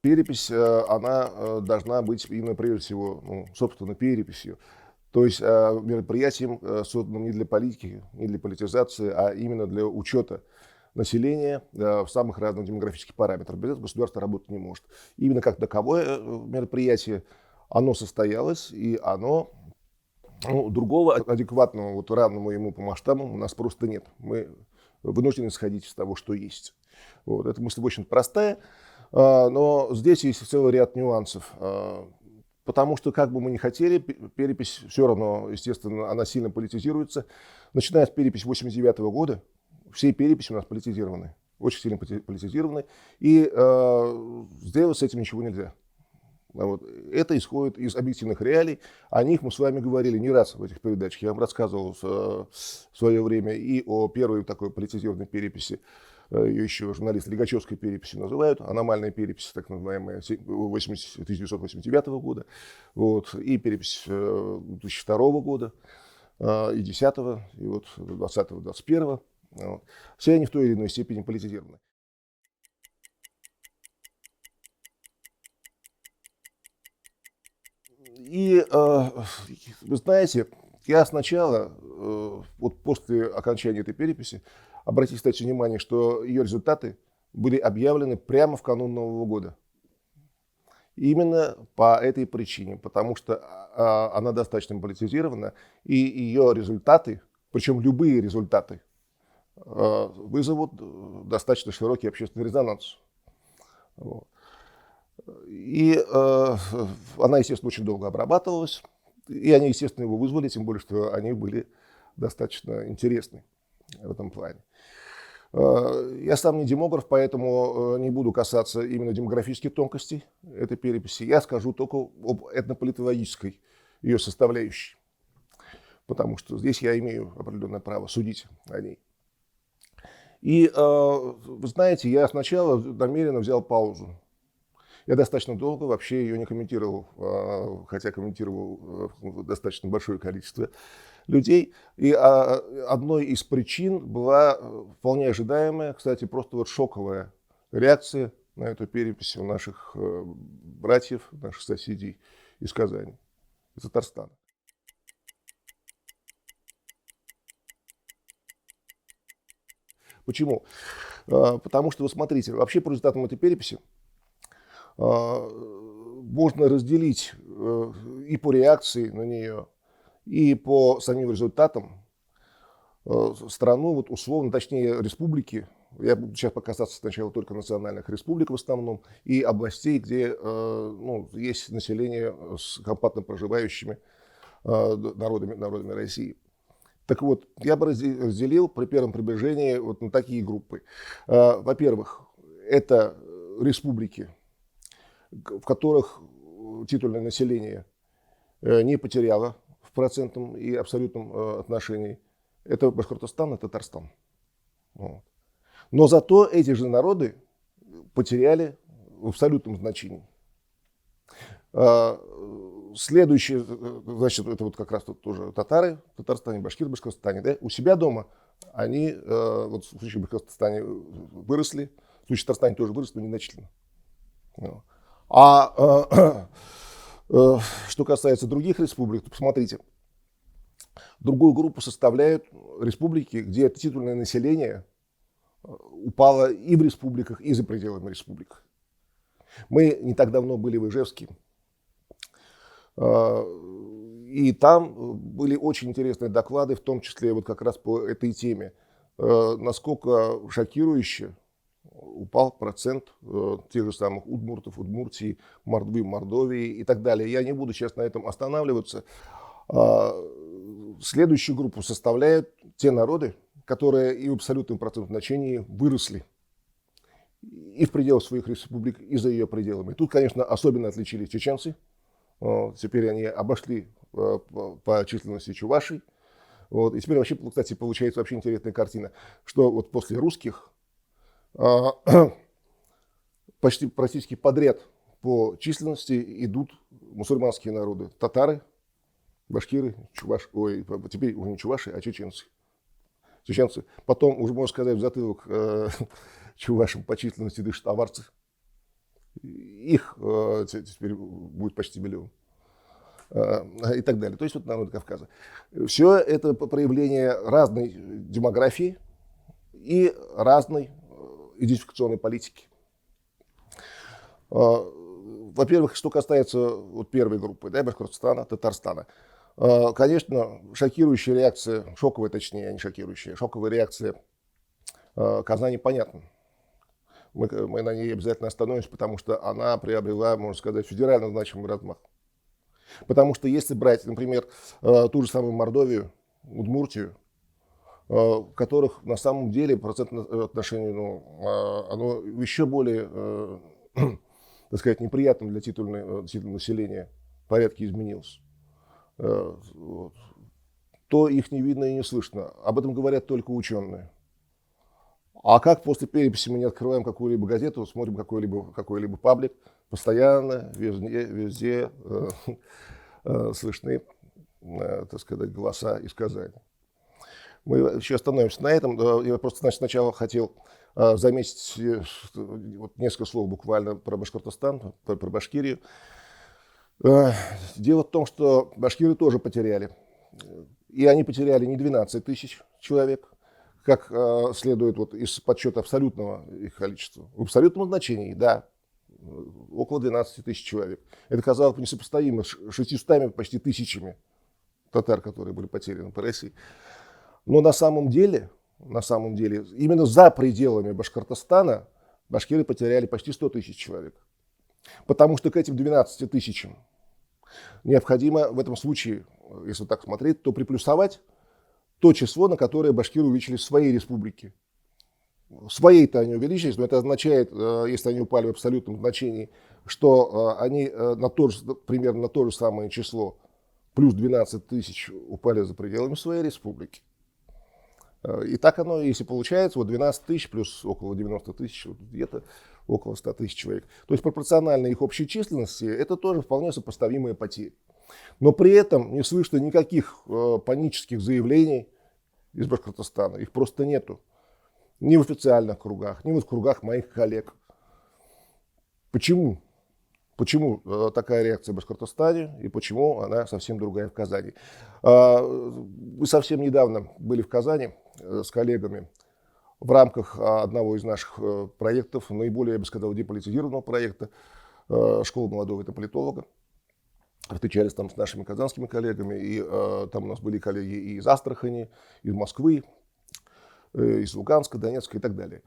перепись, она должна быть именно прежде всего, собственно, переписью. То есть мероприятием, созданным не для политики, не для политизации, а именно для учета населения в самых разных демографических параметрах. Без этого государство работать не может. Именно как таковое мероприятие, оно состоялось, и оно, другого адекватного, равному ему по масштабам у нас просто нет. Мы вынуждены исходить из того, что есть. Эта мысль очень простая, но здесь есть целый ряд нюансов. Потому что, как бы мы ни хотели, перепись все равно, естественно, она сильно политизируется. Начиная с переписи 1989 года, все переписи у нас политизированы, очень сильно политизированы, и сделать с этим ничего нельзя. Это исходит из объективных реалий. О них мы с вами говорили не раз в этих передачах. Я вам рассказывал в свое время и о первой такой политизированной переписи. Ее еще журналисты Лигачевской переписи называют, аномальная перепись, так называемая, 1989 года, и перепись 2002 года, и 2010, и 2020, 2021. Все они в той или иной степени политизированы. И вы знаете, я сначала, после окончания этой переписи, обратите, кстати, внимание, что ее результаты были объявлены прямо в канун Нового года. Именно по этой причине, потому что она достаточно политизирована, и ее результаты, причем любые результаты, вызовут достаточно широкий общественный резонанс. И она, естественно, очень долго обрабатывалась, и они, естественно, его вызвали, тем более, что они были достаточно интересны в этом плане. Я сам не демограф, поэтому не буду касаться именно демографических тонкостей этой переписи. Я скажу только об этнополитологической ее составляющей, потому что здесь я имею определенное право судить о ней. И, вы знаете, я сначала намеренно взял паузу. Я достаточно долго вообще ее не комментировал, хотя комментировал достаточно большое количество людей. И одной из причин была вполне ожидаемая, кстати, просто шоковая реакция на эту перепись у наших братьев, наших соседей из Казани, из Татарстана. Почему? Потому что, вы смотрите, вообще по результатам этой переписи можно разделить и по реакции на нее, и по самим результатам страну, условно, точнее республики, я буду сейчас касаться сначала только национальных республик в основном, и областей, где есть население с компактно проживающими народами России. Так вот, я бы разделил при первом приближении на такие группы. Во-первых, это республики, в которых титульное население не потеряло в процентном и абсолютном отношении. Это Башкортостан и Татарстан. Но зато эти же народы потеряли в абсолютном значении. Следующее, значит, это как раз тут тоже татары в Татарстане, башкиры в Башкортостане. Да? У себя дома они, в случае в Башкортостане выросли, в случае в Татарстане тоже выросли, но незначительно. Что касается других республик, то посмотрите. Другую группу составляют республики, где титульное население упало и в республиках, и за пределами республик. Мы не так давно были в Ижевске. И там были очень интересные доклады, в том числе как раз по этой теме. Насколько шокирующе упал процент тех же самых удмуртов, Удмуртии, Мордвы, Мордовии и так далее. Я не буду сейчас на этом останавливаться. Следующую группу составляют те народы, которые и в абсолютном процентном значении выросли и в пределах своих республик, и за ее пределами. Тут, конечно, особенно отличились чеченцы. Теперь они обошли по численности чувашей. И теперь вообще, кстати, получается вообще интересная картина, что после русских почти практически подряд по численности идут мусульманские народы. Татары, башкиры, теперь уже не чуваши, а чеченцы. Потом, уже можно сказать, в затылок чувашам по численности дышат аварцы. Их теперь будет почти миллион. И так далее. То есть вот народы Кавказа. Все это проявление разной демографии и разной идентификационной политики. Во-первых, что касается вот первой группы, да, Башкортостана, Татарстана, конечно, шокирующая реакция, шоковая точнее, а не шокирующая, шоковая реакция Казани понятна. Мы на ней обязательно остановимся, потому что она приобрела, можно сказать, федерально значимый размах. Потому что если брать, например, ту же самую Мордовию, Удмуртию, в которых на самом деле процентное отношение, оно еще более, так сказать, неприятным для титульного населения порядке изменилось, то их не видно и не слышно. Об этом говорят только ученые. А как после переписи мы не открываем какую-либо газету, смотрим какой-либо паблик, постоянно, везде слышны, так сказать, голоса и сказания. Мы еще остановимся на этом. Я просто сначала хотел заметить вот несколько слов буквально про Башкортостан, про Башкирию. Дело в том, что башкиры тоже потеряли. И они потеряли не 12 тысяч человек, как следует вот из подсчета абсолютного их количества. В абсолютном значении, да, около 12 тысяч человек. Это казалось бы несопоставимо с 600 почти тысячами татар, которые были потеряны по России. Но на самом деле, именно за пределами Башкортостана башкиры потеряли почти 100 тысяч человек. Потому что к этим 12 тысячам необходимо в этом случае, если так смотреть, то приплюсовать то число, на которое башкиры увеличились в своей республике. Своей-то они увеличились, но это означает, если они упали в абсолютном значении, что они примерно на то же самое число, плюс 12 тысяч, упали за пределами своей республики. И так оно, если получается, вот 12 тысяч плюс около 90 тысяч, вот где-то около 100 тысяч человек. То есть пропорционально их общей численности это тоже вполне сопоставимые потери. Но при этом не слышно никаких панических заявлений из Башкортостана. Их просто нету. Ни в официальных кругах, ни в кругах моих коллег. Почему? Почему такая реакция в Башкортостане и почему она совсем другая в Казани? Мы совсем недавно были в Казани с коллегами в рамках одного из наших проектов, наиболее, я бы сказал, деполитизированного проекта «Школа молодого этнополитолога». Встречались там с нашими казанскими коллегами, и там у нас были коллеги и из Астрахани, из Москвы, из Луганска, Донецка и так далее.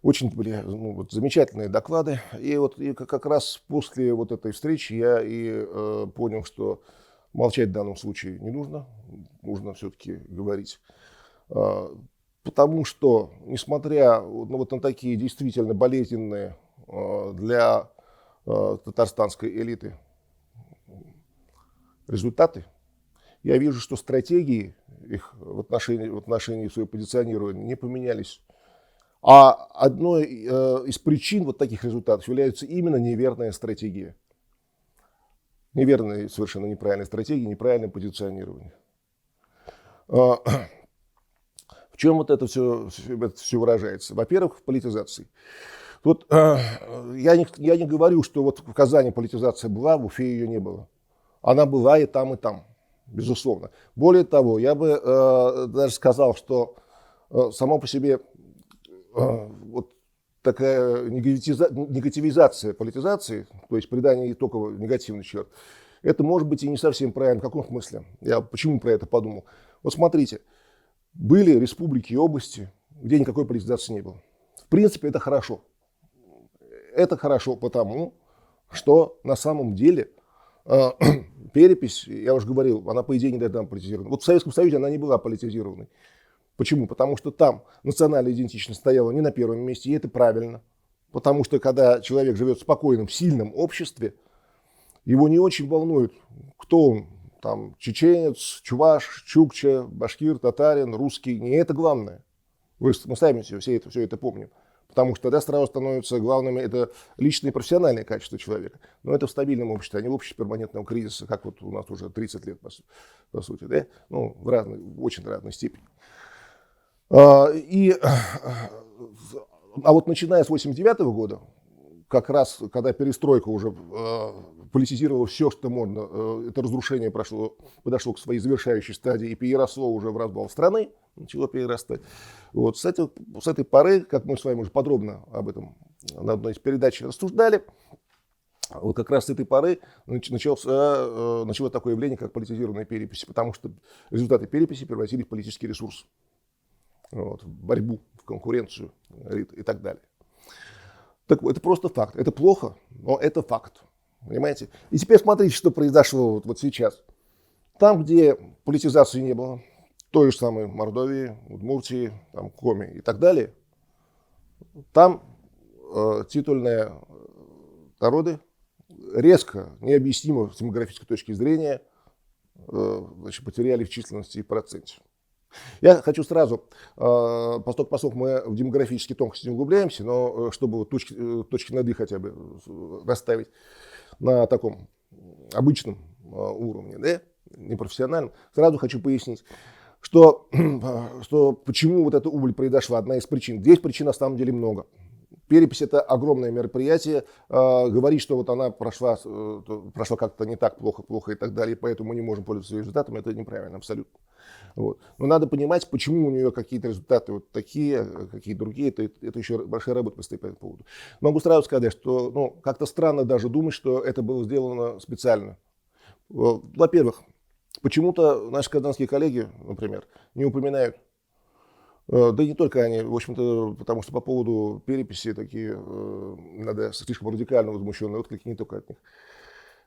Очень были замечательные доклады. И как раз после вот этой встречи я и понял, что молчать в данном случае не нужно. Нужно все-таки говорить. Потому что, несмотря вот на такие действительно болезненные для татарстанской элиты результаты, я вижу, что стратегии их в отношении своего позиционирования не поменялись. А одной из причин вот таких результатов является именно неверная стратегия. Неверная, совершенно неправильная стратегия, неправильное позиционирование. В чем вот это все выражается? Во-первых, в политизации. Тут я не говорю, что вот в Казани политизация была, в Уфе ее не было. Она была и там, безусловно. Более того, я бы даже сказал, что само по себе вот такая негативизация политизации, то есть придание только негативный черт, это может быть и не совсем правильно. В каком смысле? Я почему про это подумал? Вот смотрите, были республики и области, где никакой политизации не было. В принципе, это хорошо. Это хорошо потому, что на самом деле перепись, я уже говорил, она по идее не должна быть политизирована. Вот в Советском Союзе она не была политизированной. Почему? Потому что там национальная идентичность стояла не на первом месте, и это правильно. Потому что когда человек живет в спокойном, сильном обществе, его не очень волнует, кто он, там, чеченец, чуваш, чукча, башкир, татарин, русский. Не это главное. Мы сами все это помним. Потому что тогда сразу становятся главными это личные и профессиональные качества человека. Но это в стабильном обществе, а не в обществе перманентного кризиса, как вот у нас уже 30 лет, по сути. Да? Ну, в очень разной степени. А вот начиная с 1989 года, как раз, когда перестройка уже политизировала все, что можно, это разрушение подошло к своей завершающей стадии и переросло уже в развал страны, начало перерастать. Вот с этой поры, как мы с вами уже подробно об этом на одной из передач рассуждали, вот как раз с этой поры началось такое явление, как политизированная перепись, потому что результаты переписи превратились в политический ресурс, вот, в борьбу, в конкуренцию и так далее. Так это просто факт. Это плохо, но это факт. Понимаете? И теперь смотрите, что произошло вот сейчас. Там, где политизации не было, той же самой Мордовии, Удмуртии, там, Коми и так далее, там титульные народы резко, необъяснимо с демографической точки зрения, потеряли в численности и проценте. Я хочу сразу, поскольку мы в демографические тонкости не углубляемся, но чтобы точки над «и» хотя бы расставить на таком обычном уровне, да, непрофессиональном, сразу хочу пояснить, что почему вот эта убыль произошла, одна из причин. Здесь причин на самом деле много. Перепись – это огромное мероприятие. Говорить, что вот она прошла как-то не так плохо и так далее, и поэтому мы не можем пользоваться результатами, это неправильно абсолютно. Вот. Но надо понимать, почему у нее какие-то результаты вот такие, какие другие. Это еще большая работа предстоит по этому поводу. Могу сразу сказать, что как-то странно даже думать, что это было сделано специально. Во-первых, почему-то наши казанские коллеги, например, не упоминают, да и не только они, в общем-то, потому что по поводу переписи такие иногда слишком радикально возмущенные отклики не только от них.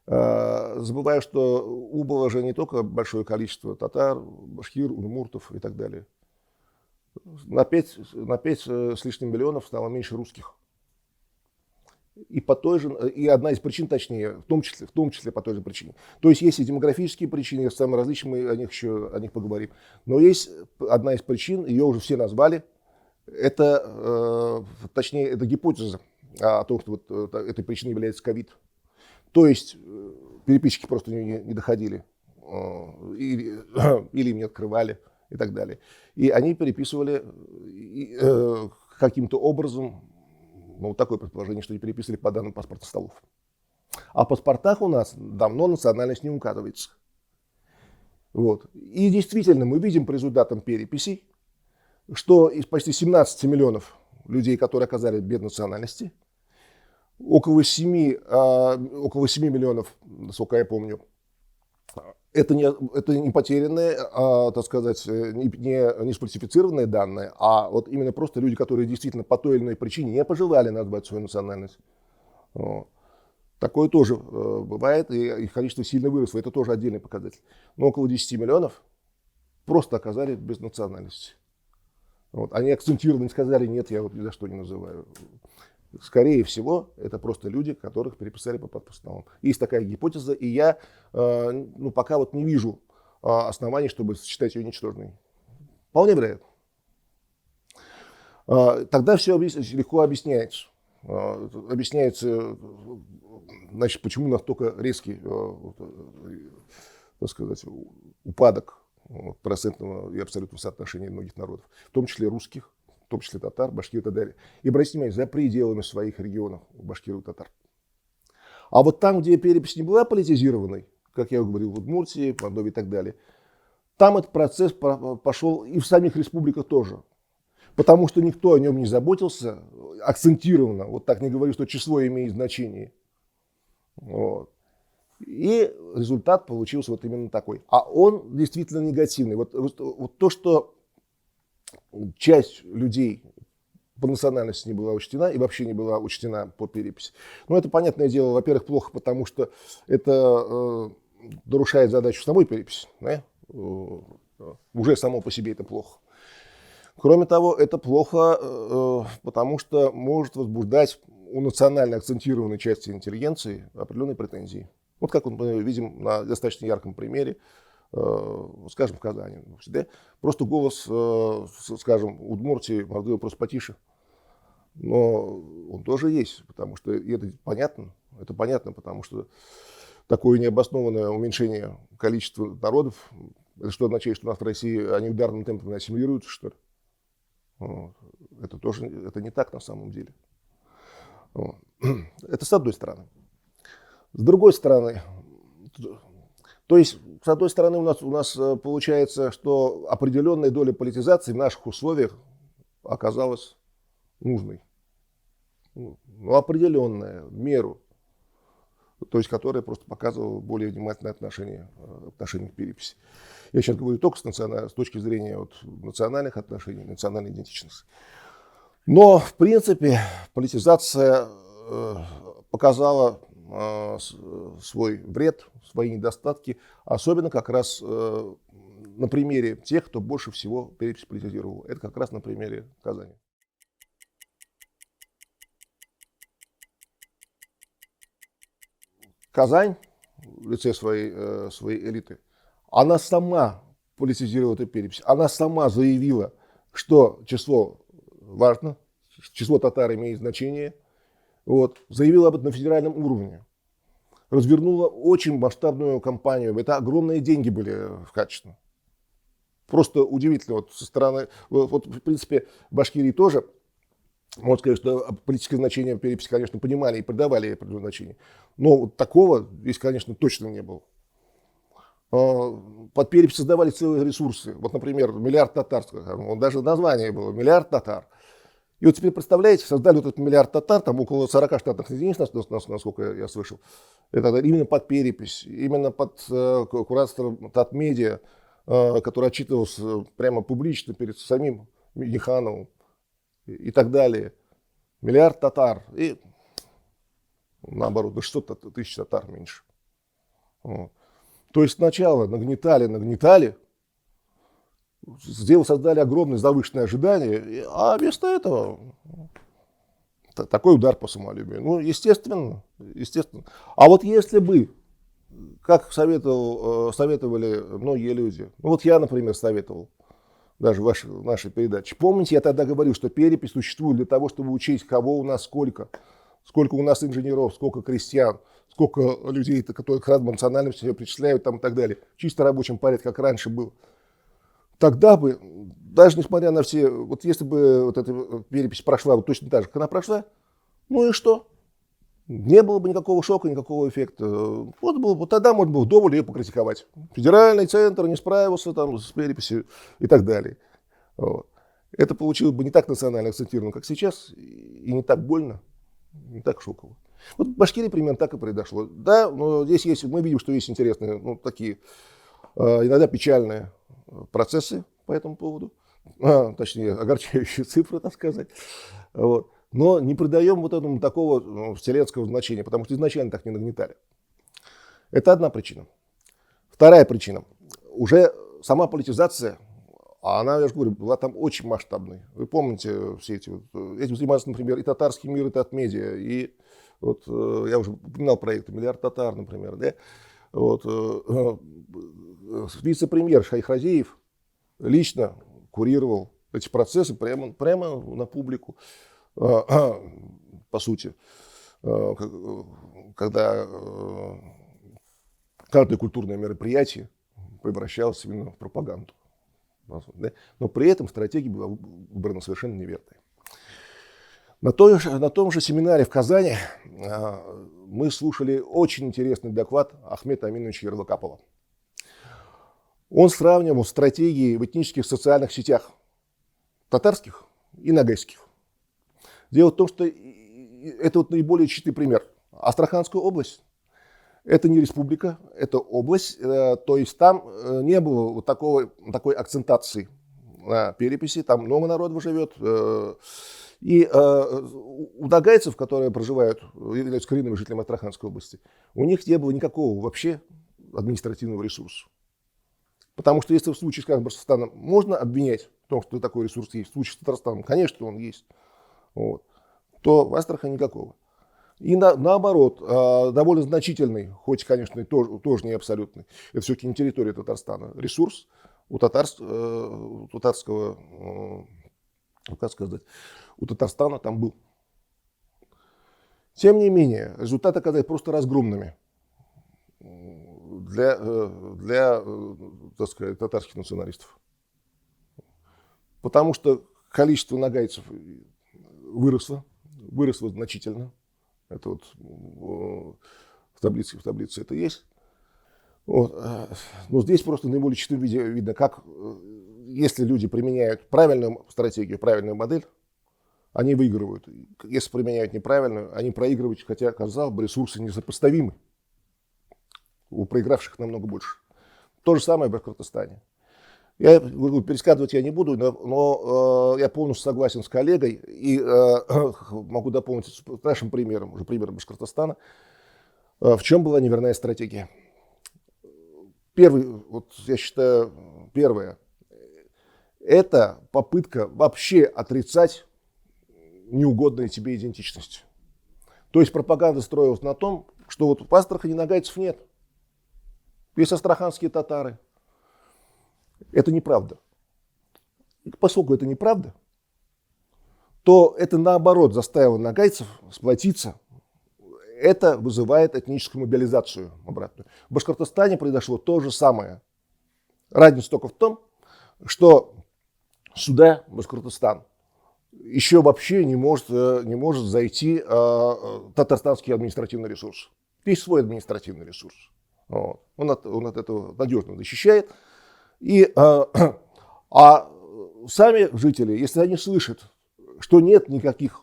Забываю, что убыло же не только большое количество татар, башкир, удмуртов и так далее. На 5 с лишним миллионов стало меньше русских. И одна из причин, точнее, в том числе по той же причине. То есть есть и демографические причины, самые различные, мы о них поговорим. Но есть одна из причин, ее уже все назвали, это гипотеза о том, что вот этой причиной является ковид. То есть переписчики просто не доходили, или им не открывали и так далее. И они переписывали каким-то образом, такое предположение, что они переписывали по данным паспортных столов. А в паспортах у нас давно национальность не указывается. Вот. И действительно мы видим по результатам переписей, что из почти 17 миллионов людей, которые оказались без национальности, около 7 миллионов, насколько я помню, это не потерянные, так сказать, не сфальсифицированные данные, а вот именно просто люди, которые действительно по той или иной причине не пожелали назвать свою национальность. Такое тоже бывает, и их количество сильно выросло, это тоже отдельный показатель. Но около 10 миллионов просто оказались без национальности. Вот. Они акцентированно сказали, нет, я вот ни за что не называю. Скорее всего, это просто люди, которых переписали по паспортным. Есть такая гипотеза, и я пока вот не вижу оснований, чтобы считать ее ничтожной. Вполне вероятно. Тогда все легко объясняется. Объясняется, значит, почему настолько резкий, так сказать, упадок процентного и абсолютного соотношения многих народов, в том числе русских, в том числе татар, башкир и так далее. И обратите внимание, за пределами своих регионов башкиров и татар. А вот там, где перепись не была политизированной, как я говорил, в Удмуртии, в Мордовии и так далее, там этот процесс пошел и в самих республиках тоже. Потому что никто о нем не заботился акцентированно. Вот так не говорю, что число имеет значение. Вот. И результат получился вот именно такой. А он действительно негативный. Вот то, что часть людей по национальности не была учтена и вообще не была учтена по переписи. Ну, это, понятное дело, во-первых, плохо, потому что это нарушает задачу самой переписи. Да? Уже само по себе это плохо. Кроме того, это плохо, потому что может возбуждать у национально акцентированной части интеллигенции определенные претензии. Вот как мы видим на достаточно ярком примере, скажем, в Казани. Да? Просто голос, скажем, Удмуртии, Мордовии просто потише. Но он тоже есть, потому что это понятно. Это понятно, потому что такое необоснованное уменьшение количества народов, это что означает, что у нас в России они ударным темпом ассимилируются, что ли? Это не так на самом деле. Вот. Это с одной стороны. С другой стороны, то есть, с одной стороны, у нас получается, что определенная доля политизации в наших условиях оказалась нужной. Ну, определенная, в меру. То есть, которая просто показывала более внимательное отношение к переписи. Я сейчас говорю только с точки зрения вот, национальных отношений, национальной идентичности. Но, в принципе, политизация показала свой вред, свои недостатки, особенно как раз на примере тех, кто больше всего перепись политизировал. Это как раз на примере Казани. Казань в лице своей элиты, она сама политизировала эту перепись. Она сама заявила, что число важно, число татар имеет значение. Вот, заявила об этом на федеральном уровне. Развернула очень масштабную кампанию. Это огромные деньги были вкачаны. Просто удивительно. Вот со стороны, вот, в принципе, в Башкирии тоже, можно сказать, что политическое значение переписи, конечно, понимали и придавали ей определенное значение. Но вот такого здесь, конечно, точно не было. Под перепись создавали целые ресурсы. Вот, например, миллиард татар, даже название было «Миллиард татар». И вот теперь, представляете, создали вот этот миллиард татар, там около 40 штатных единиц, насколько я слышал. Это именно под перепись, именно под кураторством Татмедиа, который отчитывался прямо публично перед самим Минихановым и так далее. Миллиард татар и, наоборот, до 600 тысяч татар меньше. Вот. То есть сначала нагнетали, создали огромные завышенные ожидания, а вместо этого такой удар по самолюбию. Ну, естественно. А вот если бы, как советовали многие люди, ну вот я, например, советовал, даже в нашей передаче. Помните, я тогда говорил, что перепись существует для того, чтобы учесть, кого у нас сколько у нас инженеров, сколько крестьян, сколько людей, которых разным национальностью причисляют там, и так далее. В чисто рабочем порядке, как раньше было. Тогда бы, даже несмотря на все, вот если бы вот эта перепись прошла вот точно так же, как она прошла, ну и что? Не было бы никакого шока, никакого эффекта. Вот тогда можно было вдоволь ее покритиковать. Федеральный центр не справился там, с переписью и так далее. Вот. Это получилось бы не так национально акцентировано, как сейчас, и не так больно, не так шоково. Вот в Башкирии примерно так и произошло. Да, но здесь есть, мы видим, что есть интересные, ну, такие иногда печальные процессы по этому поводу, точнее, огорчающие цифры, так сказать. Вот. Но не придаем вот этому такого вселенского значения, потому что изначально так не нагнетали. Это одна причина. Вторая причина. Уже сама политизация, она, я же говорю, была там очень масштабной. Вы помните все эти, этим занимались, например, и татарский мир, и Татмедиа, и вот я уже упоминал проекты «Миллиард татар», например, да? Вот, вице-премьер Шайхразеев лично курировал эти процессы прямо на публику, по сути, когда каждое культурное мероприятие превращалось именно в пропаганду. Но при этом стратегия была выбрана совершенно неверная. На том же семинаре в Казани мы слушали очень интересный доклад Ахмета Аминовича Ярлыкапова. Он сравнивал стратегии в этнических социальных сетях татарских и ногайских. Дело в том, что это вот наиболее чистый пример. Астраханская область – это не республика, это область, то есть там не было вот такой акцентации на переписи, там много народу живет. И у ногайцев, которые проживают, являются коренными жителями Астраханской области, у них не было никакого вообще административного ресурса. Потому что если в случае с Казахстаном можно обвинять в том, что такой ресурс есть, в случае с Татарстаном, конечно, он есть, вот, то в Астрахани никакого. И наоборот, довольно значительный, хоть, конечно, тоже не абсолютный, это все-таки не территория Татарстана, ресурс у татарского, как сказать, у Татарстана там был. Тем не менее, результаты оказались просто разгромными для так сказать, татарских националистов. Потому что количество ногайцев выросло значительно. Это вот в таблице это есть. Вот. Но здесь просто в наиболее чистом виде видно, как если люди применяют правильную стратегию, правильную модель, они выигрывают. Если применяют неправильную, они проигрывают, хотя, казалось бы, ресурсы несопоставимы. У проигравших намного больше. То же самое в Башкортостане. Я пересказывать я не буду, но я полностью согласен с коллегой и могу дополнить с нашим примером, уже примером Башкортостана. В чем была неверная стратегия? Я считаю, первое, это попытка вообще отрицать неугодные тебе идентичности. То есть пропаганда строилась на том, что вот в Астрахани нагайцев нет. Есть астраханские татары. Это неправда. И поскольку это неправда, то это наоборот заставило нагайцев сплотиться. Это вызывает этническую мобилизацию обратную. В Башкортостане произошло то же самое. Разница только в том, что сюда, в Башкортостан, еще вообще не может зайти татарстанский административный ресурс. Есть свой административный ресурс. Вот. Он от этого надежно защищает. А сами жители, если они слышат, что нет никаких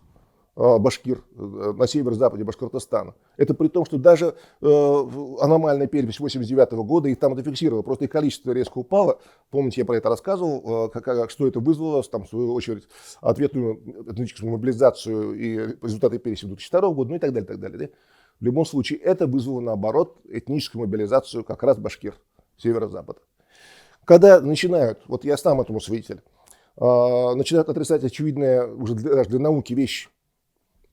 башкир на северо-западе Башкортостана, это при том, что даже аномальная перепись 1989 года их там зафиксировала, просто их количество резко упало. Помните, я про это рассказывал, что это вызвало, там, в свою очередь, ответную этническую мобилизацию и результаты переписи 2002 года, ну и так далее, так далее. Да? В любом случае, это вызвало, наоборот, этническую мобилизацию как раз башкир северо-запада. Когда начинают, вот я сам этому свидетель, начинают отрицать очевидные уже даже для науки вещи.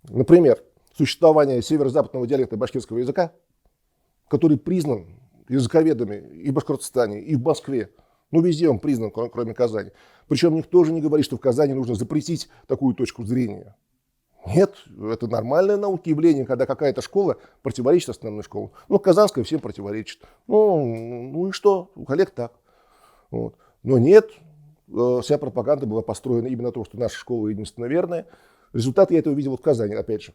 Например, существование северо-западного диалекта башкирского языка, который признан языковедами и в Башкортостане, и в Москве. Ну, везде он признан, кроме Казани. Причем никто же не говорит, что в Казани нужно запретить такую точку зрения. Нет, это нормальное науки явление, когда какая-то школа противоречит основной школе. Ну, Казанская всем противоречит. Ну и что? У коллег так. Вот. Но нет, вся пропаганда была построена именно на том, что наша школа единственно верная. Результат я этого видел в Казани, опять же.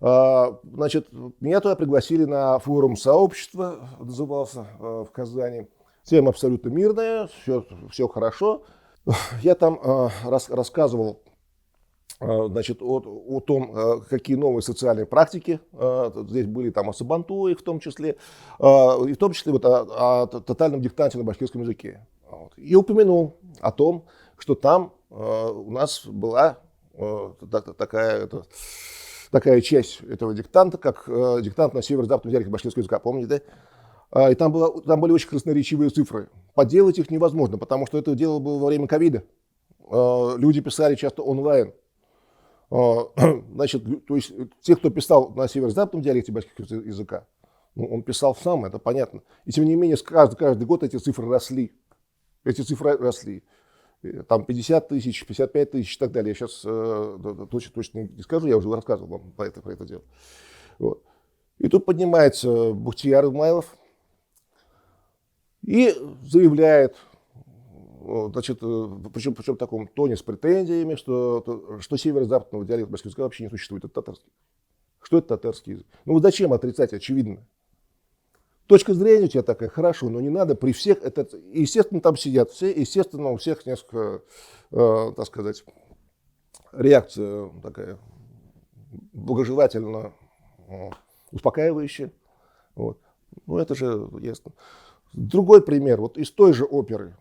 Значит, меня туда пригласили на форум сообщества, назывался, в Казани. Тема абсолютно мирная, все хорошо. Я там рассказывал, значит, о том, какие новые социальные практики здесь были, там о Сабантуе в том числе, и в том числе вот о тотальном диктанте на башкирском языке. Вот. И упомянул о том, что там у нас была такая часть этого диктанта, как диктант на северо-западном диалекте башкирского языка, помните, да? И там были очень красноречивые цифры. Подделать их невозможно, потому что это дело было во время ковида. Люди писали часто онлайн. Значит, то есть те, кто писал на северо-западном диалекте башкирского языка, ну, он писал сам, это понятно. И тем не менее, каждый год эти цифры росли. Там 50 тысяч, 55 тысяч и так далее. Я сейчас точно не скажу, я уже рассказывал вам про это дело. Вот. И тут поднимается Бухтияр Измайлов и заявляет, значит, причем в таком тоне с претензиями, что северо-западного диалекта башкирского языка вообще не существует, это татарский. Что это татарский язык? Ну вот зачем отрицать очевидно? Точка зрения у тебя такая, хорошо, но не надо при всех, естественно, там сидят все, естественно, у всех несколько, так сказать, реакция такая благожелательно успокаивающая. Вот. Ну, это же ясно. Другой пример, вот из той же оперы.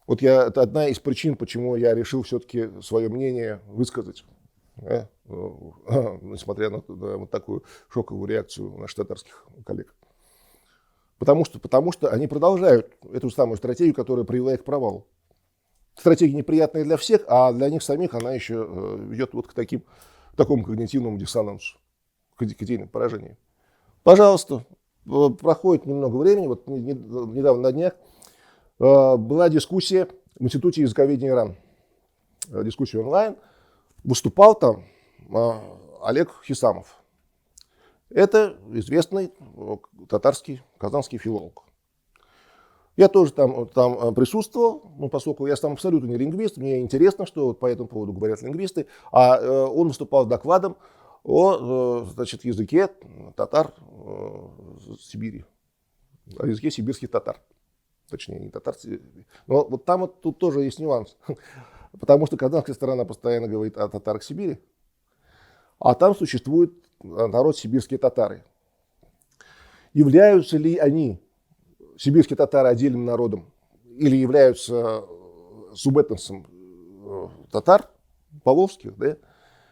Вот это одна из причин, почему я решил все-таки свое мнение высказать, несмотря на вот такую шоковую реакцию наших татарских коллег. Потому что они продолжают эту самую стратегию, которая привела их к провалу. Стратегия неприятная для всех, а для них самих она еще ведет вот к такому когнитивному диссонансу, к идейному поражению. Пожалуйста, проходит немного времени, вот недавно на днях была дискуссия в Институте языковедения ИРАН, дискуссия онлайн, выступал там Олег Хисамов. Это известный татарский, казанский филолог. Я тоже там присутствовал, поскольку я сам абсолютно не лингвист, мне интересно, что по этому поводу говорят лингвисты. А он выступал с докладом о, значит, языке татар Сибири, о языке сибирских татар. Точнее, не татар. Но вот там вот тут тоже есть нюанс. Потому что казанская сторона постоянно говорит о татарах Сибири, а там существует народ сибирские татары. Являются ли они, сибирские татары, отдельным народом или являются субэтносом татар поволжских, да,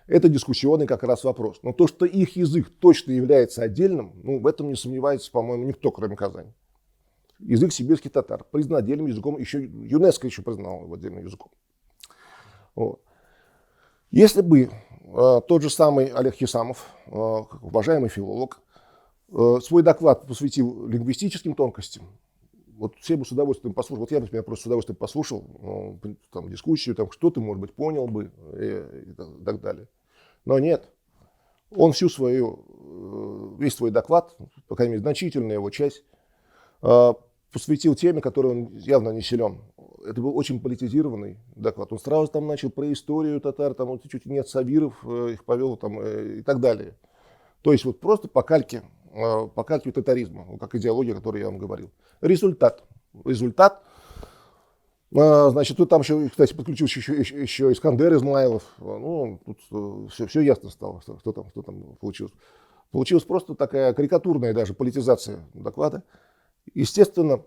это дискуссионный как раз вопрос. Но то, что их язык точно является отдельным, ну, в этом не сомневается, по-моему, никто, кроме Казани. Язык сибирских татар признан отдельным языком, еще ЮНЕСКО еще признал его отдельным языком. Вот. Если бы тот же самый Олег Хисамов, уважаемый филолог, свой доклад посвятил лингвистическим тонкостям, вот все бы с удовольствием послушали, вот я бы, например, просто с удовольствием послушал там, дискуссию, там, что ты, может быть, понял бы и так далее. Но нет, он весь свой доклад, по крайней мере, значительная его часть, посвятил теме, которой он явно не силен. Это был очень политизированный доклад. Он сразу там начал про историю татар, там вот, чуть ли нет савиров, их повел там, и так далее. То есть вот просто по кальке татаризма, как идеология, о которой я вам говорил. Результат. Значит, тут там еще, кстати, подключился еще Искандер Измайлов. Ну, тут все ясно стало, что там получилось. Получилась просто такая карикатурная даже политизация доклада. Естественно,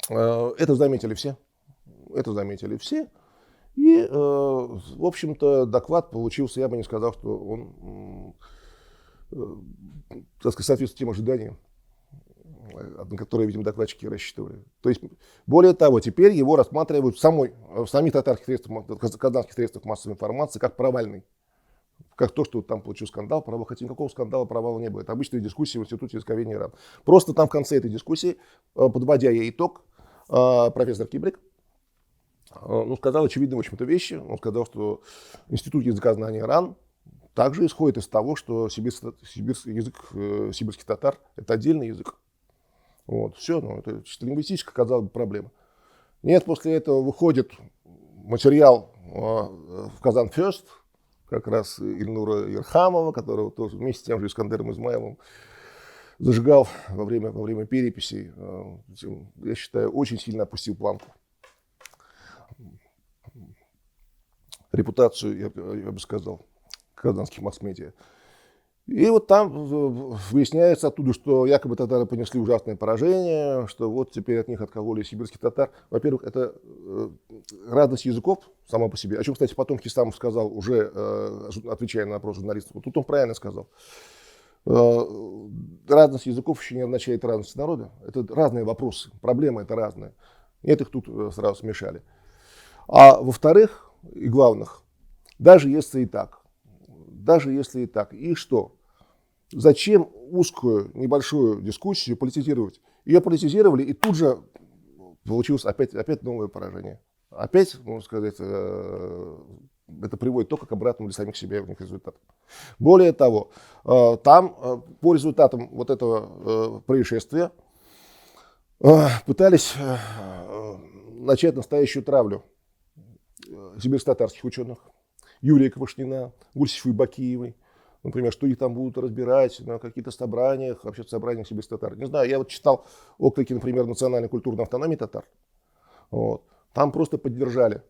это заметили все. И, в общем-то, доклад получился, я бы не сказал, что он, так сказать, соответствует тем ожиданиям, на которые, видимо, докладчики рассчитывали. То есть, более того, теперь его рассматривают в самих татарских средствах, казанских средствах массовой информации как провальный. Как то, что там получил скандал, хотя никакого скандала, провала не было. Это обычная дискуссия в Институте языковедения РАН. Просто там в конце этой дискуссии, подводя ей итог, профессор Кибрик сказал очевидные, в общем-то, вещи. Он сказал, что Институт языкознания РАН также исходит из того, что язык сибирских татар – это отдельный язык. Вот, все, это чисто лингвистическая, казалось бы, проблема. Нет, после этого выходит материал в Казан Фест, как раз Ильнура Ерхамова, которого тоже вместе с тем же Искандером Измайловым зажигал во время переписи. Я считаю, очень сильно опустил планку. Репутацию, я бы сказал, казанских масс-медиа. И вот там выясняется оттуда, что якобы татары понесли ужасное поражение, что вот теперь от них откололи сибирских татар. Во-первых, это разность языков сама по себе, о чем, кстати, потом Хисамов сказал, уже отвечая на вопрос журналистов. Вот тут он правильно сказал. Разность языков еще не означает разность народа. Это разные вопросы, проблемы это разные. Нет, их тут сразу смешали. А во-вторых, и главных, даже если и так, и что? Зачем узкую, небольшую дискуссию политизировать? Ее политизировали, и тут же получилось опять новое поражение. Опять, можно сказать, это приводит только к обратному для самих себя результатам. Более того, там по результатам вот этого происшествия пытались начать настоящую травлю сибирско-татарских ученых. Юлия Квашнина, Гульсифы Бакиевой, например, что их там будут разбирать на каких-то собраниях, вообще собраниях сибирских татар. Не знаю, я вот читал отклики, например, национальной культурной автономии татар. Вот. Там просто поддержали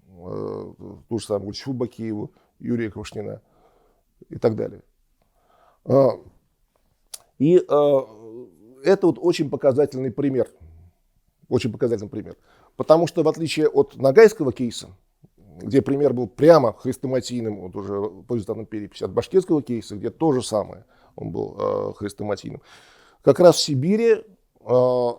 ту же самую Гульсифу Бакиеву, Юрия Квашнина и так далее. И это вот очень показательный пример. Потому что в отличие от ногайского кейса, где пример был прямо хрестоматийным, вот уже по результатам переписи, от башкирского кейса, где то же самое, он был хрестоматийным. Как раз в Сибири по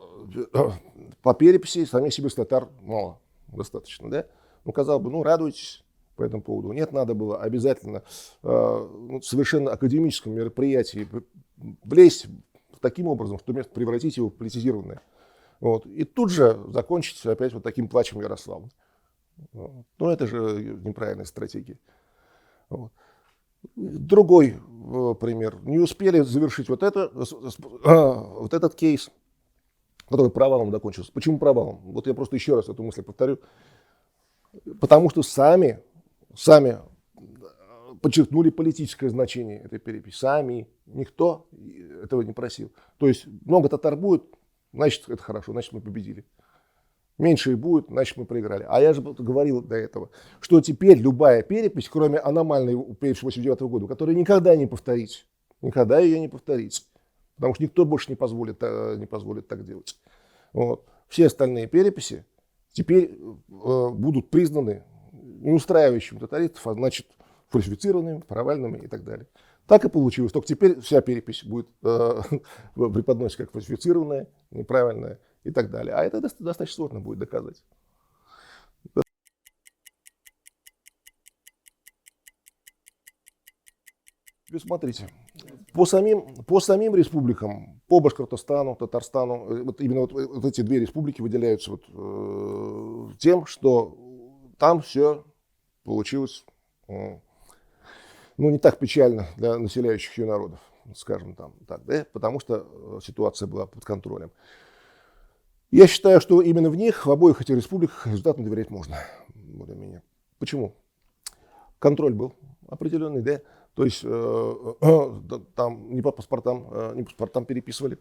переписи самих сибирских татар мало, достаточно, да? Ну, казалось бы, радуйтесь по этому поводу. Нет, надо было обязательно в совершенно академическом мероприятии влезть таким образом, что превратить его в политизированное. Вот. И тут же закончить опять вот таким плачем Ярослава. Ну, это же неправильная стратегия. Вот. Другой пример. Не успели завершить вот этот кейс, который провалом закончился. Почему провалом? Вот я просто еще раз эту мысль повторю. Потому что сами подчеркнули политическое значение этой переписи. Сами. Никто этого не просил. То есть много татар будет, значит это хорошо, значит мы победили. Меньше их будет, значит мы проиграли. А я же говорил до этого, что теперь любая перепись, кроме аномальной переписи 1989 года, которая никогда не повторится, никогда ее не повторится, потому что никто больше не позволит так делать. Вот. Все остальные переписи теперь будут признаны неустраивающими татаристов, а значит фальсифицированными, провальными и так далее. Так и получилось. Только теперь вся перепись будет преподноситься как фальсифицированная, неправильная и так далее. А это достаточно сложно будет доказать. Смотрите, по самим республикам, по Башкортостану, Татарстану, вот именно вот эти две республики выделяются тем, что там все получилось не так печально для населяющих ее народов, скажем так, да, потому что ситуация была под контролем. Я считаю, что именно в них, в обоих этих республиках, результатам доверять можно, более-менее. Почему? Контроль был определенный, да, то есть там не по паспортам переписывали.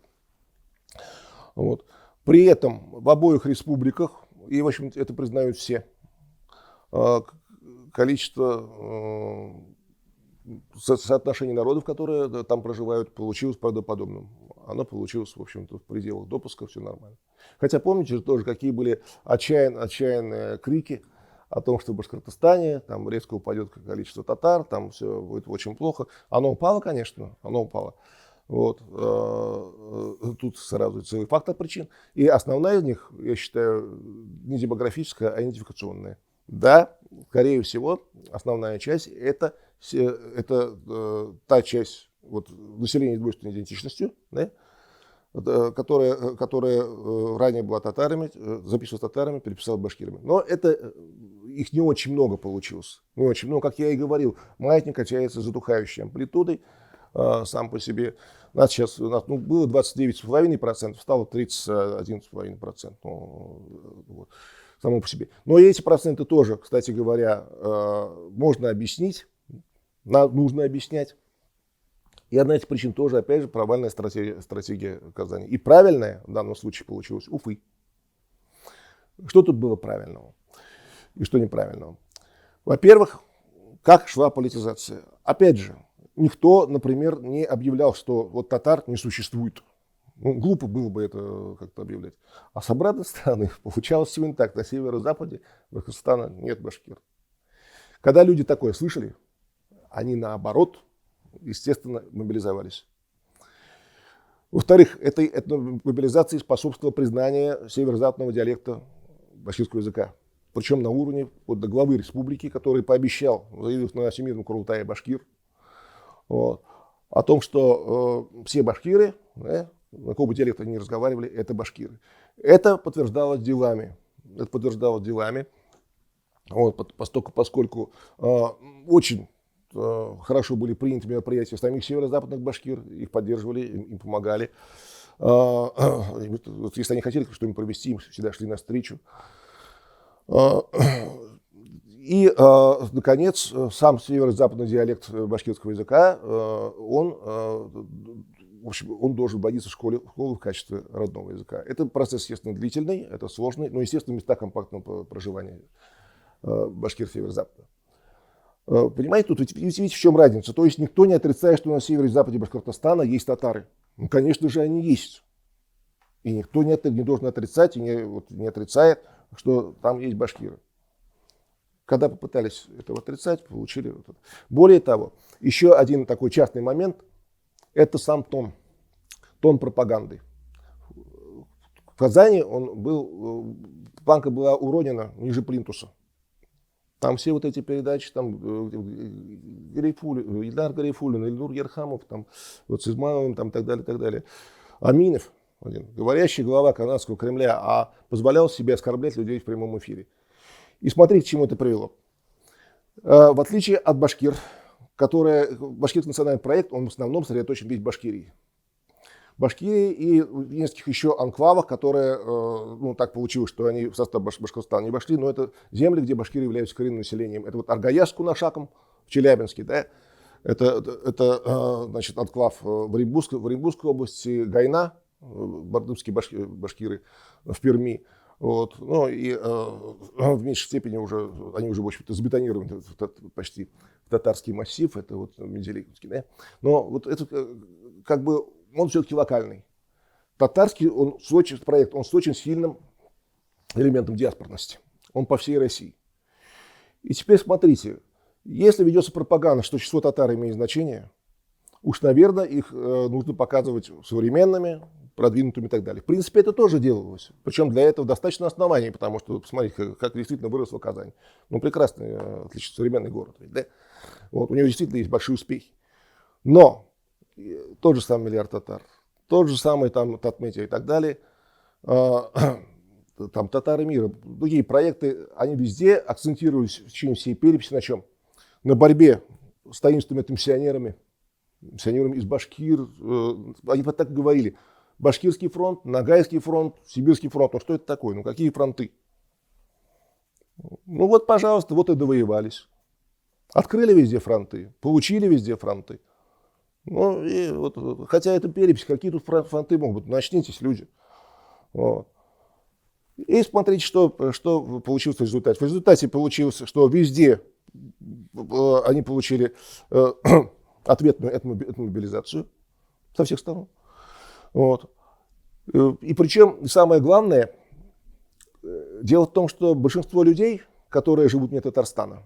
Вот. При этом в обоих республиках, и в общем это признают все, количество соотношение народов, которые там проживают, получилось правдоподобным. Оно получилось, в общем-то, в пределах допуска, все нормально. Хотя помните же тоже, какие были отчаянные крики о том, что в Башкортостане там резко упадет количество татар, там все будет очень плохо. Оно упало, конечно, оно упало. Вот. Тут сразу целый фактор причин. И основная из них, я считаю, не демографическая, а идентификационная. Да, скорее всего, основная часть это та часть населения с двойственной идентичностью, да, которая ранее была татарами, записывалась татарами, переписалась башкирами. Но их не очень много получилось. Не очень много, как я и говорил, маятник качается затухающей амплитудой сам по себе. У нас было 29,5%, стало 31,5%. Вот, само по себе. Но эти проценты тоже, кстати говоря, можно объяснить, нужно объяснять. И одна из этих причин тоже, опять же, провальная стратегия Казани. И правильная в данном случае получилась Уфы. Что тут было правильного и что неправильного? Во-первых, как шла политизация. Опять же, никто, например, не объявлял, что татар не существует. Глупо было бы это как-то объявлять. А с обратной стороны получалось всего не так. На северо-западе Башкортостана нет башкир. Когда люди такое слышали, они наоборот, естественно, мобилизовались. Во-вторых, этой мобилизации способствовало признание северо-западного диалекта башкирского языка. Причем на уровне до главы республики, который пообещал, заявив на всемирном Курултае башкир, о том, что все башкиры, на каком бы диалекте они разговаривали, это башкиры. Это подтверждалось делами. Поскольку очень хорошо были приняты мероприятия самих северо-западных башкир, их поддерживали, им помогали. Если они хотели что-нибудь провести, им всегда шли навстречу. И, наконец, сам северо-западный диалект башкирского языка, он должен вводиться в школу в качестве родного языка. Это процесс, естественно, длительный, это сложный, но, естественно, места компактного проживания башкир северо-запада. Понимаете, тут видите, в чем разница. То есть никто не отрицает, что на севере и западе Башкортостана есть татары. Ну, конечно же, они есть. И никто не должен отрицать и не отрицает, что там есть башкиры. Когда попытались этого отрицать, получили. Более того, еще один такой частный момент – это сам тон пропаганды. В Казани планка была уронена ниже плинтуса. Там все эти передачи, там Ильдар Гарифуллин, Ильнур Ерхамов, с Измайловым, так далее. Аминов, говорящий глава канадского Кремля, позволял себе оскорблять людей в прямом эфире. И смотрите, к чему это привело. В отличие от башкир, башкирский национальный проект, он в основном сосредоточен весь в Башкирии. Башкирии и в нескольких еще анклавах, которые, так получилось, что они в состав Башкортостана не вошли, но это земли, где башкиры являются коренным населением. Это Аргаяс с Кунашаком, в Челябинске, да, это значит, анклав в Оренбургской области, Гайна, бардымские башкиры в Перми. Вот. Ну и в меньшей степени уже, они уже, в общем-то, забетонированы почти в татарский массив, это вот Менделеевский, да. Но вот это как бы, он все-таки локальный. Татарский, проект, он с очень сильным элементом диаспорности. Он по всей России. И теперь смотрите, если ведется пропаганда, что число татар имеет значение, уж, наверное, их нужно показывать современными, продвинутыми и так далее. В принципе, это тоже делалось. Причем для этого достаточно оснований, потому что, посмотрите, как действительно выросла Казань. Ну, прекрасный, отлично современный город. Да? Вот, у него действительно есть большие успехи. Но тот же самый миллиард татар, тот же самый там Татметия и так далее, там татары мира, другие проекты, они везде акцентировались в течение всей переписи на чем? На борьбе с таинственными миссионерами из Башкир. Они вот так говорили. Башкирский фронт, Ногайский фронт, Сибирский фронт. Ну что это такое? Ну какие фронты? Ну вот, пожалуйста, вот и довоевались. Открыли везде фронты, получили везде фронты. Ну, и вот, хотя это перепись, какие тут фронты могут быть? Начнитесь, люди. Вот. И смотрите, что получилось в результате. В результате получилось, что везде они получили ответную этномобилизацию со всех сторон. Вот. И причем самое главное, дело в том, что большинство людей, которые живут вне Татарстана,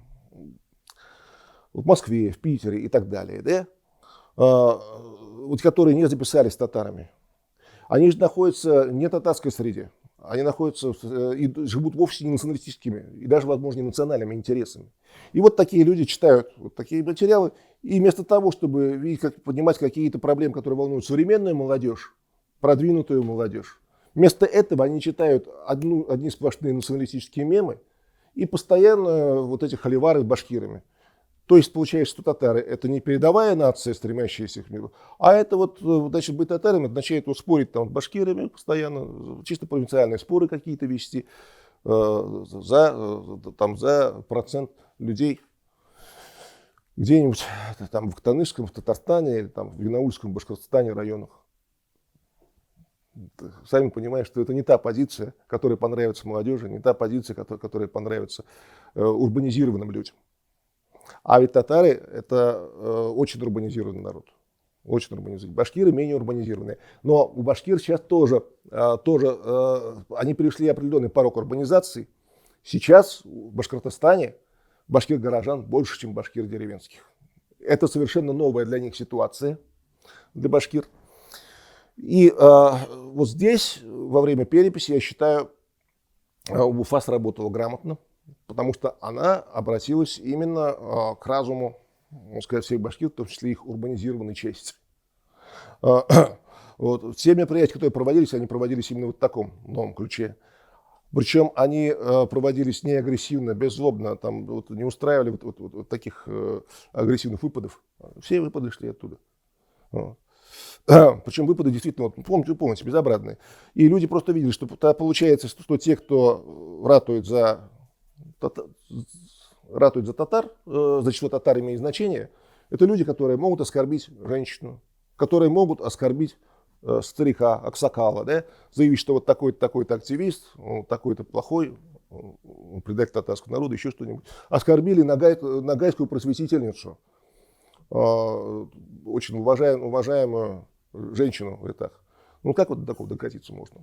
в Москве, в Питере и так далее, да, вот, которые не записались татарами, они же находятся не в татарской среде, они находятся и живут вовсе не националистическими и даже, возможно, не национальными интересами. И вот такие люди читают вот такие материалы, и вместо того, чтобы видеть, поднимать какие-то проблемы, которые волнуют современную молодежь, продвинутую молодежь, вместо этого они читают одни сплошные националистические мемы и постоянно вот эти холивары с башкирами. То есть получается, что татары это не передовая нация, стремящаяся к миру, а это вот, значит, быть татарами означает вот, спорить там с башкирами постоянно, чисто провинциальные споры какие-то вести за процент людей где-нибудь там в Актанышском, в Татарстане или там в Янаульском, в Башкортостане районах. Сами понимаете, что это не та позиция, которая понравится молодежи, не та позиция, которая понравится урбанизированным людям. А ведь татары это очень урбанизированный народ. Очень урбанизированный. Башкиры менее урбанизированные. Но у башкир сейчас тоже они перешли определенный порог урбанизации. Сейчас в Башкортостане башкир-горожан больше, чем башкир деревенских. Это совершенно новая для них ситуация, для башкир. И вот здесь, во время переписи, я считаю, УФА сработала грамотно, потому что она обратилась именно к разуму, можно сказать, всех башкир, в том числе их урбанизированной части. Вот. Все мероприятия, которые проводились, они проводились именно в таком новом ключе. Причем они проводились не агрессивно, беззлобно, там, вот, не устраивали вот таких агрессивных выпадов. Все выпады шли оттуда. Вот. Причем выпады действительно, вот, помните, безобразные. И люди просто видели, что получается, что те, кто ратует за татар, за число татар имеет значение, это люди, которые могут оскорбить женщину, которые могут оскорбить старика, аксакала, да, заявить, что вот такой-то, такой-то активист, такой-то плохой, предатель татарского народа, еще что-нибудь. Оскорбили ногайскую просветительницу, очень уважаемую женщину в летах. Ну как вот до такого докатиться можно?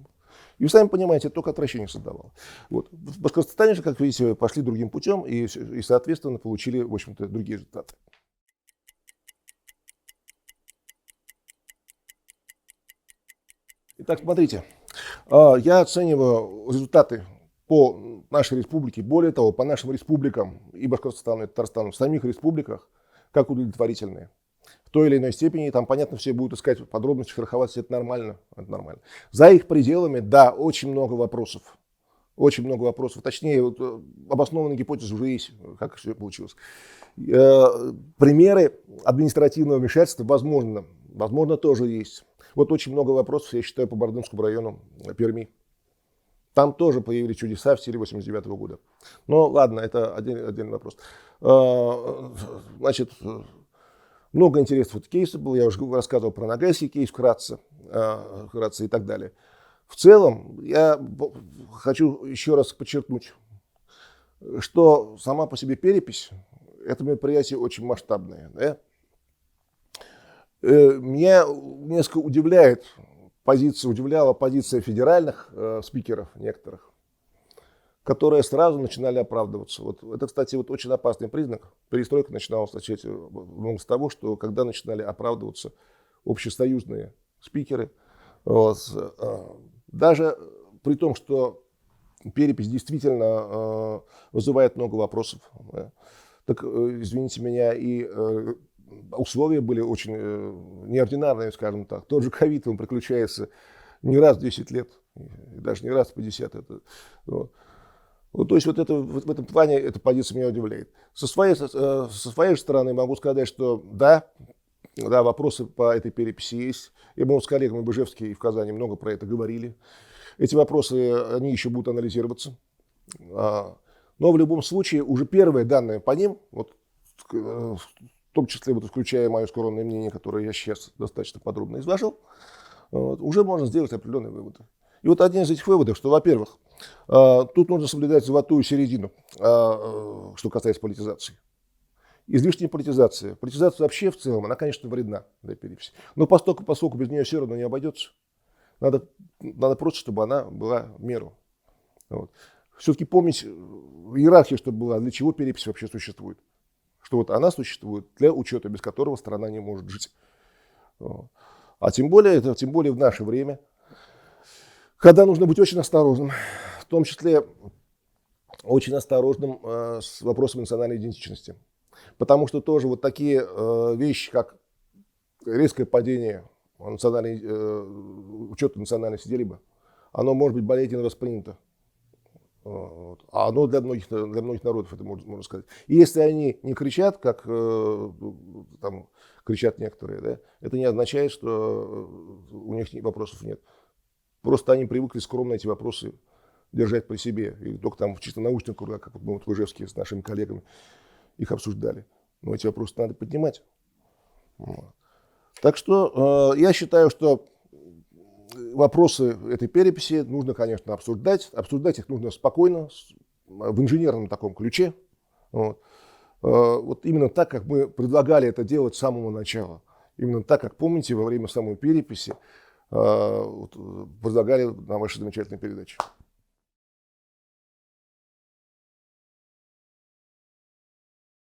И вы сами понимаете, это только отвращение создавало. Вот. В Башкортостане же, как видите, пошли другим путем и соответственно, получили, в общем-то, другие результаты. Итак, смотрите, я оцениваю результаты по нашей республике, более того, по нашим республикам, и Башкортостану, и Татарстану, в самих республиках, как удовлетворительные. В той или иной степени, там, понятно, все будут искать подробности, шероховатости, это нормально, это нормально. За их пределами, да, очень много вопросов. Очень много вопросов. Точнее, вот, обоснованные гипотезы уже есть, как все получилось. Примеры административного вмешательства, возможно, тоже есть. Вот очень много вопросов, я считаю, по Бардымскому району Перми. Там тоже появились чудеса в стиле 89 года. Но ладно, это отдельный вопрос. Значит, много интересных кейсов было. Я уже рассказывал про ногайский кейс вкратце и так далее. В целом, я хочу еще раз подчеркнуть, что сама по себе перепись – это мероприятие очень масштабное. Да? Меня несколько удивляла позиция федеральных спикеров некоторых, которые сразу начинали оправдываться. Вот это, кстати, очень опасный признак. Перестройка начиналась с того, что когда начинали оправдываться общесоюзные спикеры, даже при том, что перепись действительно вызывает много вопросов. Да. Так, извините меня, и условия были очень неординарные, скажем так. Тот же ковид, он приключается не раз в 10 лет, даже не раз в 50. Вот. Ну, то есть в этом плане эта позиция меня удивляет. Со своей стороны могу сказать, что да, вопросы по этой переписи есть. И мы с коллегами в Ижевске и в Казани много про это говорили. Эти вопросы, они еще будут анализироваться. Но в любом случае уже первые данные по ним, в том числе включая мое скромное мнение, которое я сейчас достаточно подробно изложил, уже можно сделать определенные выводы. И один из этих выводов, что, во-первых, тут нужно соблюдать золотую середину, что касается политизации. Излишняя политизация. Политизация вообще в целом, она, конечно, вредна для переписи. Но поскольку без нее все равно не обойдется, надо просто, чтобы она была в меру. Вот. Все-таки помнить иерархию, чтобы была, для чего перепись вообще существует. Что она существует для учета, без которого страна не может жить. Вот. А тем более в наше время, когда нужно быть очень осторожным, в том числе очень осторожным с вопросом национальной идентичности. Потому что тоже такие вещи, как резкое падение учета национальности где-либо, оно может быть болезненно воспринято. А оно для многих народов, это можно сказать. И если они не кричат, как там кричат некоторые, да, это не означает, что у них вопросов нет. Просто они привыкли скромно эти вопросы держать при себе. Или только там в чисто научных кругах, как мы в Ижевске с нашими коллегами их обсуждали. Но эти вопросы надо поднимать. Так что я считаю, что вопросы этой переписи нужно, конечно, обсуждать. Обсуждать их нужно спокойно, в инженерном таком ключе. Именно так, как мы предлагали это делать с самого начала. Именно так, как, помните, во время самой переписи предлагали на вашей замечательной передаче.